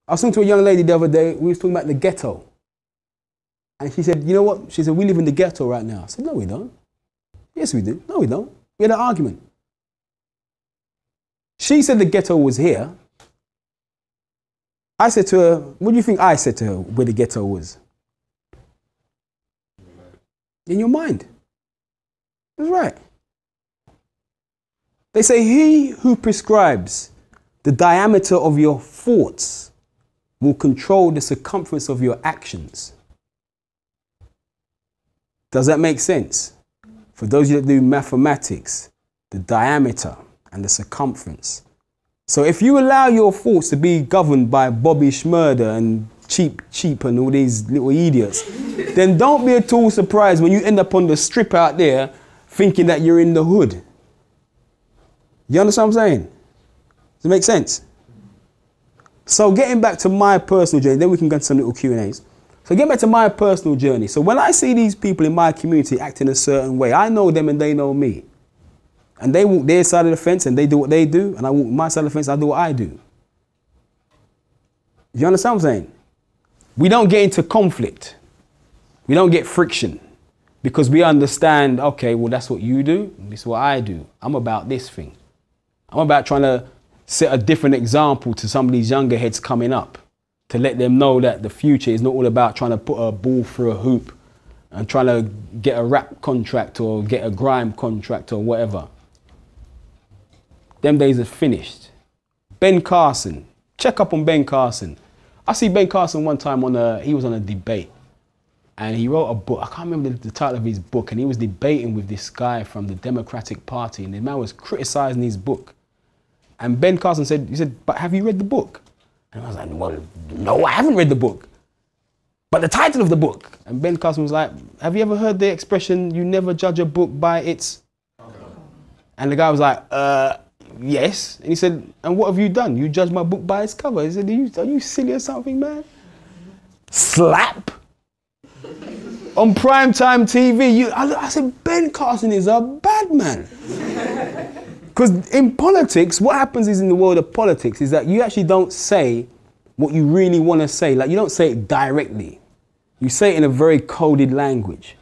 I was talking to a young lady the other day, we was talking about the ghetto. And she said, you know what? She said, we live in the ghetto right now. I said, no, we don't. Yes, we do. No, we don't. We had an argument. She said the ghetto was here. I said to her, what do you think I said to her where the ghetto was? In your mind. That's right. They say he who prescribes the diameter of your thoughts will control the circumference of your actions. Does that make sense? For those of you that do mathematics, the diameter and the circumference. So if you allow your thoughts to be governed by Bobby Schmurder and Cheap and all these little idiots, then don't be at all surprised when you end up on the strip out there thinking that you're in the hood. You understand what I'm saying? Does it make sense? So getting back to my personal journey, then we can go to some little Q&As. So getting back to my personal journey. So when I see these people in my community acting a certain way, I know them and they know me. And they walk their side of the fence and they do what they do. And I walk my side of the fence, I do what I do. You understand what I'm saying? We don't get into conflict. We don't get friction. Because we understand, okay, well, that's what you do. This is what I do. I'm about this thing. I'm about trying to set a different example to some of these younger heads coming up. To let them know that the future is not all about trying to put a ball through a hoop and trying to get a rap contract or get a grime contract or whatever. Them days are finished. Ben Carson. Check up on Ben Carson. I see Ben Carson one time he was on a debate and he wrote a book. I can't remember the title of his book, and he was debating with this guy from the Democratic Party, and the man was criticizing his book. And Ben Carson said, but have you read the book? And I was like, well, no, I haven't read the book. But the title of the book. And Ben Carson was like, have you ever heard the expression, you never judge a book by its... And the guy was like, yes. And he said, and what have you done? You judge my book by its cover. He said, are you silly or something, man? Slap. On primetime TV. I said, Ben Carson is a bad man. Because in politics, what happens is in the world of politics is that you actually don't say what you really want to say. Like, you don't say it directly. You say it in a very coded language.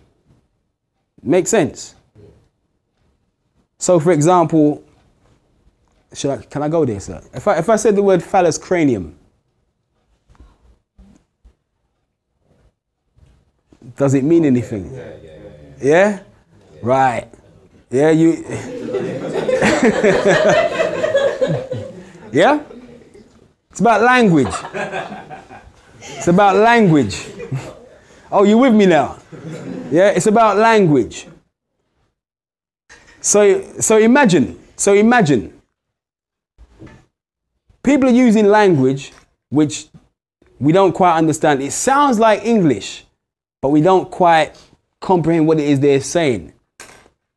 Make sense? So, for example, can I go there, sir? If I said the word phallus cranium, does it mean anything? Yeah? Right. Yeah, you... Yeah? It's about language. It's about language. Oh, you with me now? Yeah, it's about language. So imagine. People are using language which we don't quite understand. It sounds like English, but we don't quite comprehend what it is they're saying.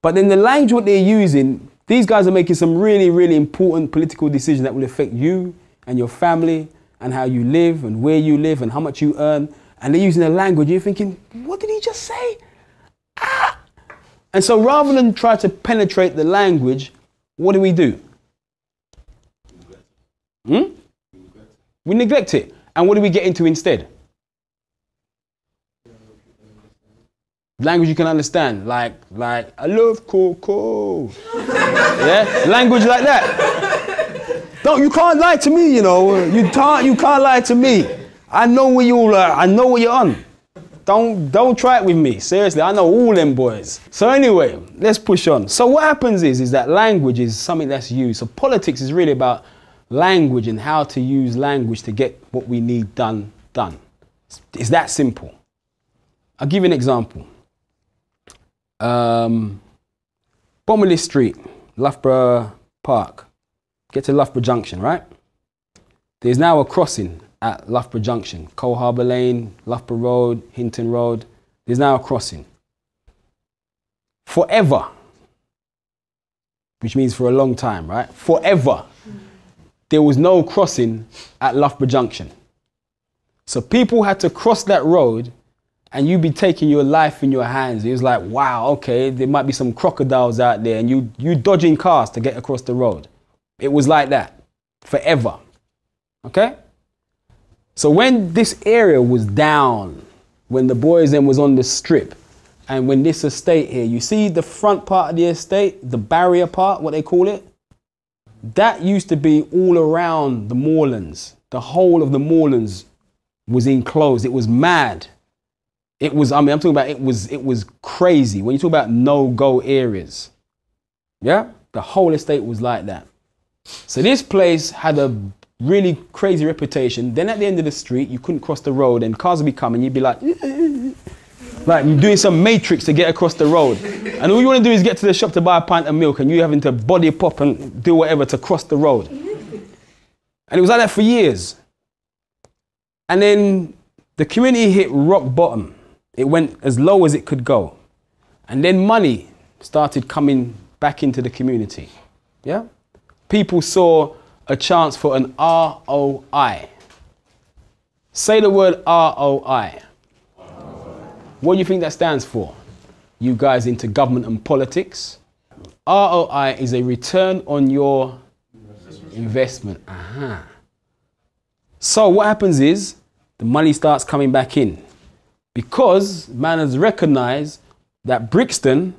But then the language what they're using, these guys are making some really, really important political decisions that will affect you and your family and how you live and where you live and how much you earn. And they're using a language, you're thinking, what did he just say? Ah! And so rather than try to penetrate the language, what do? We neglect it. And what do we get into instead? Language you can understand, like I love Coco. Yeah, language like that. You can't lie to me, you know. You can't lie to me. I know where you are. I know where you're on. Don't try it with me. Seriously, I know all them boys. So anyway, let's push on. So what happens is that language is something that's used. So politics is really about language and how to use language to get what we need done. It's that simple. I'll give you an example. Bomilly Street, Loughborough Park. Get to Loughborough Junction, right? There's now a crossing at Loughborough Junction. Cole Harbour Lane, Loughborough Road, Hinton Road. There's now a crossing. Forever, which means for a long time, right? Forever, there was no crossing at Loughborough Junction. So people had to cross that road and you'd be taking your life in your hands. It was like, wow, okay, there might be some crocodiles out there and you dodging cars to get across the road. It was like that, forever, okay? So when this area was down, when the boys then was on the strip, and when this estate here, you see the front part of the estate, the barrier part, what they call it, that used to be all around the moorlands. The whole of the moorlands was enclosed. It was mad. It was, I mean, I'm talking about, it was crazy. When you talk about no-go areas, yeah, the whole estate was like that. So this place had a really crazy reputation. Then at the end of the street, you couldn't cross the road and cars would be coming. You'd be like you're doing some matrix to get across the road. And all you want to do is get to the shop to buy a pint of milk and you having to body pop and do whatever to cross the road. And it was like that for years. And then the community hit rock bottom. It went as low as it could go. And then money started coming back into the community. Yeah? People saw a chance for an ROI. Say the word ROI. What do you think that stands for? You guys into government and politics? ROI is a return on your investment. Aha. So what happens is the money starts coming back in because man has recognized that Brixton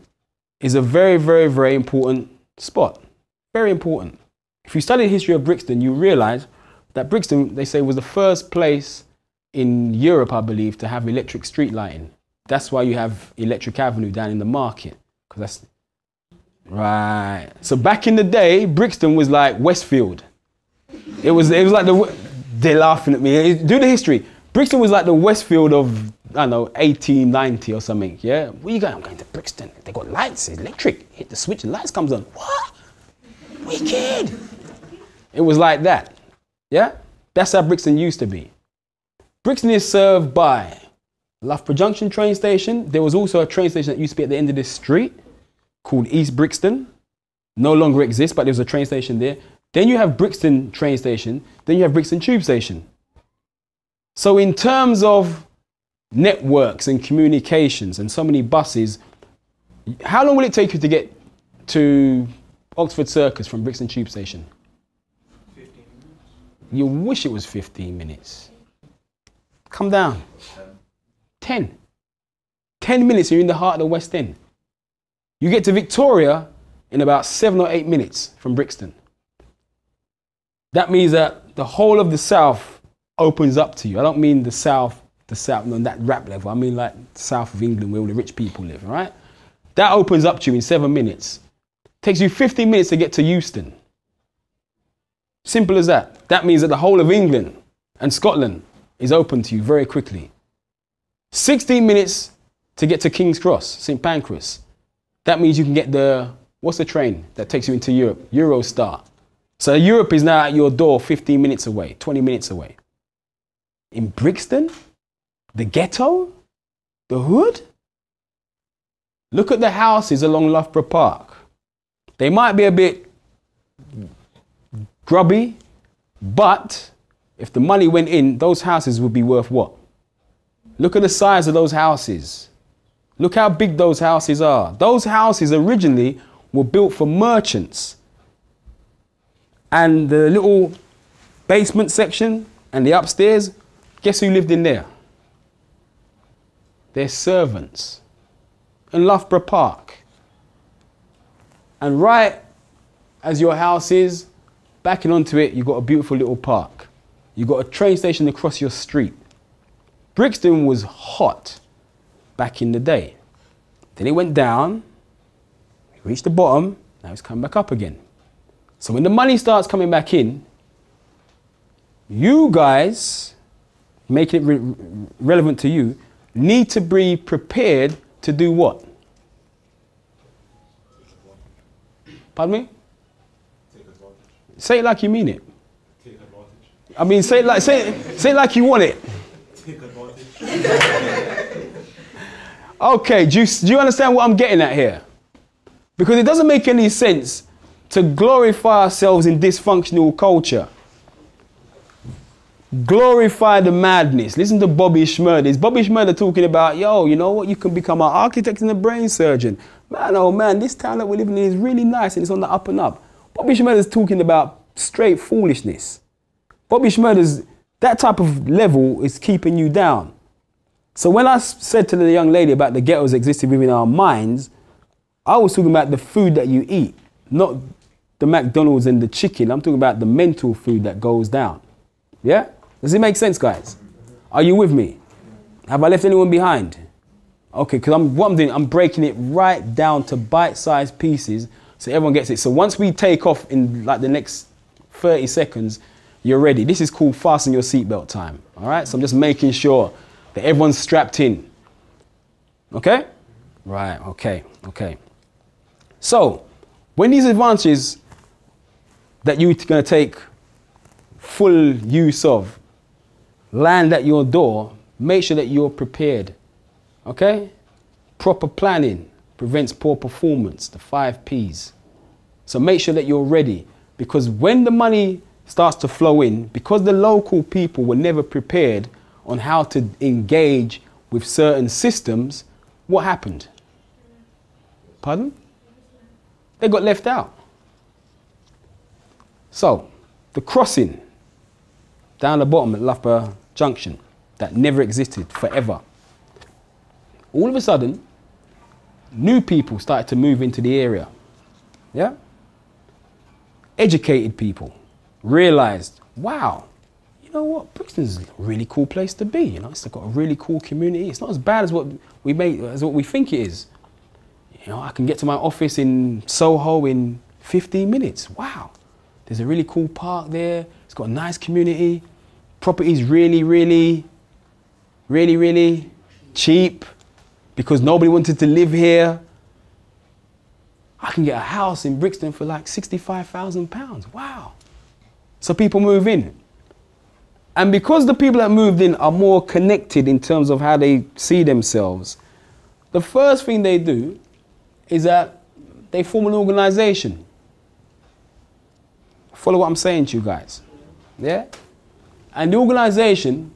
is a very, very, very important spot. Very important. If you study the history of Brixton, you realize that Brixton, they say, was the first place in Europe, I believe, to have electric street lighting. That's why you have Electric Avenue down in the market. Because that's right. So back in the day, Brixton was like Westfield. It was like they're laughing at me. Do the history. Brixton was like the Westfield of, I don't know, 1890 or something. Yeah. Where you going? I'm going to Brixton. They got lights, it's electric. Hit the switch and lights comes on. What? Wicked. It was like that. Yeah. That's how Brixton used to be. Brixton is served by Loughborough Junction train station. There was also a train station that used to be at the end of this street called East Brixton. No longer exists, but there's a train station there. Then you have Brixton train station. Then you have Brixton tube station. So in terms of networks and communications and so many buses, how long will it take you to get to Oxford Circus from Brixton tube station? 15 minutes. You wish it was 15 minutes. Come down. 10. 10 minutes, you're in the heart of the West End. You get to Victoria in about 7 or 8 minutes from Brixton. That means that the whole of the south opens up to you. I don't mean the south, no, that rap level. I mean like the south of England where all the rich people live, right? That opens up to you in 7 minutes. Takes you 15 minutes to get to Euston. Simple as that. That means that the whole of England and Scotland is open to you very quickly. 16 minutes to get to King's Cross, St. Pancras. That means you can get the, what's the train that takes you into Europe? Eurostar. So Europe is now at your door 15 minutes away, 20 minutes away. In Brixton, the ghetto, the hood. Look at the houses along Loughborough Park. They might be a bit grubby, but if the money went in, those houses would be worth what? Look at the size of those houses. Look how big those houses are. Those houses originally were built for merchants. And the little basement section and the upstairs, guess who lived in there? Their servants. In Loughborough Park. And right as your house is, backing onto it, you've got a beautiful little park. You've got a train station across your street. Brixton was hot back in the day. Then it went down, it reached the bottom, now it's coming back up again. So when the money starts coming back in, you guys, making it relevant to you, need to be prepared to do what? Pardon me? Take advantage. Say it like you mean it. Take advantage. I mean, say it like you want it. Take advantage. Okay, do you understand what I'm getting at here? Because it doesn't make any sense to glorify ourselves in dysfunctional culture. Glorify the madness. Listen to Bobby Schmurder. Is Bobby Schmurder talking about, yo, you know what? You can become an architect and a brain surgeon. Man, oh man, this town that we're living in is really nice and it's on the up and up. Bobby Schmurder is talking about straight foolishness. Bobby Schmurder's That type of level is keeping you down. So when I said to the young lady about the ghettos existing within our minds, I was talking about the food that you eat, not the McDonald's and the chicken. I'm talking about the mental food that goes down. Yeah? Does it make sense, guys? Are you with me? Have I left anyone behind? Okay, because what I'm doing, I'm breaking it right down to bite-sized pieces so everyone gets it. So once we take off in like the next 30 seconds, you're ready. This is called fasten your seatbelt time. All right? So I'm just making sure that everyone's strapped in. Okay? Right, okay, okay. So, when these advantages that you're going to take full use of land at your door, make sure that you're prepared. Okay? Proper planning prevents poor performance, the 5 Ps. So make sure that you're ready, because when the money starts to flow in, because the local people were never prepared on how to engage with certain systems, what happened? Pardon? They got left out. So, the crossing down the bottom at Loughborough Junction that never existed forever. All of a sudden, new people started to move into the area. Yeah? Educated people realized, wow, you know what, Brixton's a really cool place to be. You know, it's got a really cool community. It's not as bad as what we think it is. You know, I can get to my office in Soho in 15 minutes. Wow. There's a really cool park there. It's got a nice community. Property's really, really, really, really cheap because nobody wanted to live here. I can get a house in Brixton for like £65,000. Wow. So people move in. And because the people that moved in are more connected in terms of how they see themselves, the first thing they do is that they form an organization. Follow what I'm saying to you guys. Yeah? And the organization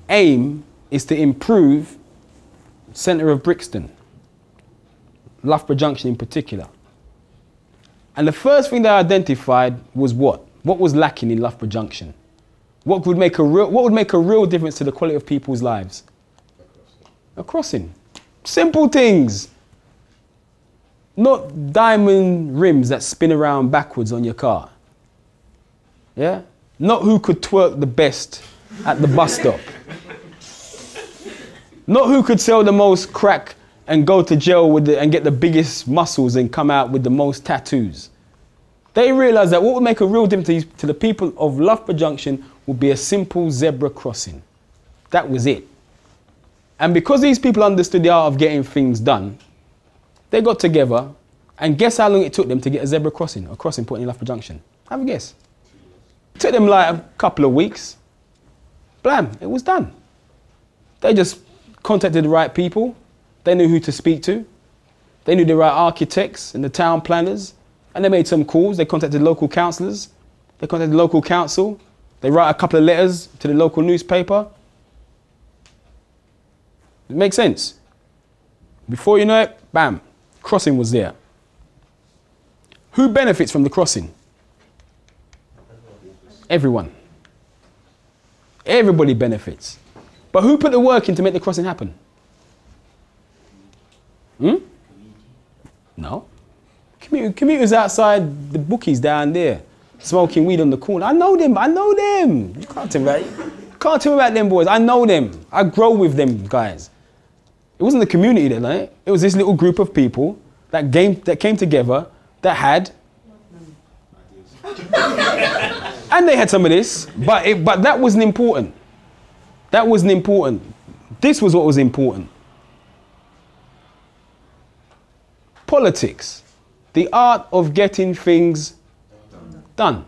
aim is to improve centre of Brixton, Loughborough Junction in particular. And the first thing they identified was what? What was lacking in Loughborough Junction? What would make a real difference to the quality of people's lives? A crossing. Simple things. Not diamond rims that spin around backwards on your car. Yeah? Not who could twerk the best at the bus stop. Not who could sell the most crack and go to jail and get the biggest muscles and come out with the most tattoos. They realised that what would make a real difference to the people of Loughborough Junction would be a simple zebra crossing. That was it. And because these people understood the art of getting things done, they got together, and guess how long it took them to get a zebra crossing, a crossing put in Loughborough Junction? Have a guess. It took them like a couple of weeks. Blam, it was done. They just contacted the right people. They knew who to speak to. They knew the right architects and the town planners. And they made some calls. They contacted local councillors. They contacted the local council. They write a couple of letters to the local newspaper. It makes sense. Before you know it, bam, crossing was there. Who benefits from the crossing? Everyone. Everybody benefits. But who put the work in to make the crossing happen? No. Commuters outside the bookies down there, smoking weed on the corner. I know them. You can't tell me about them boys. I know them. I grow with them guys. It wasn't the community that done it. It was this little group of people that came together that had, and they had some of this, but that wasn't important. That wasn't important. This was what was important. Politics, the art of getting things done.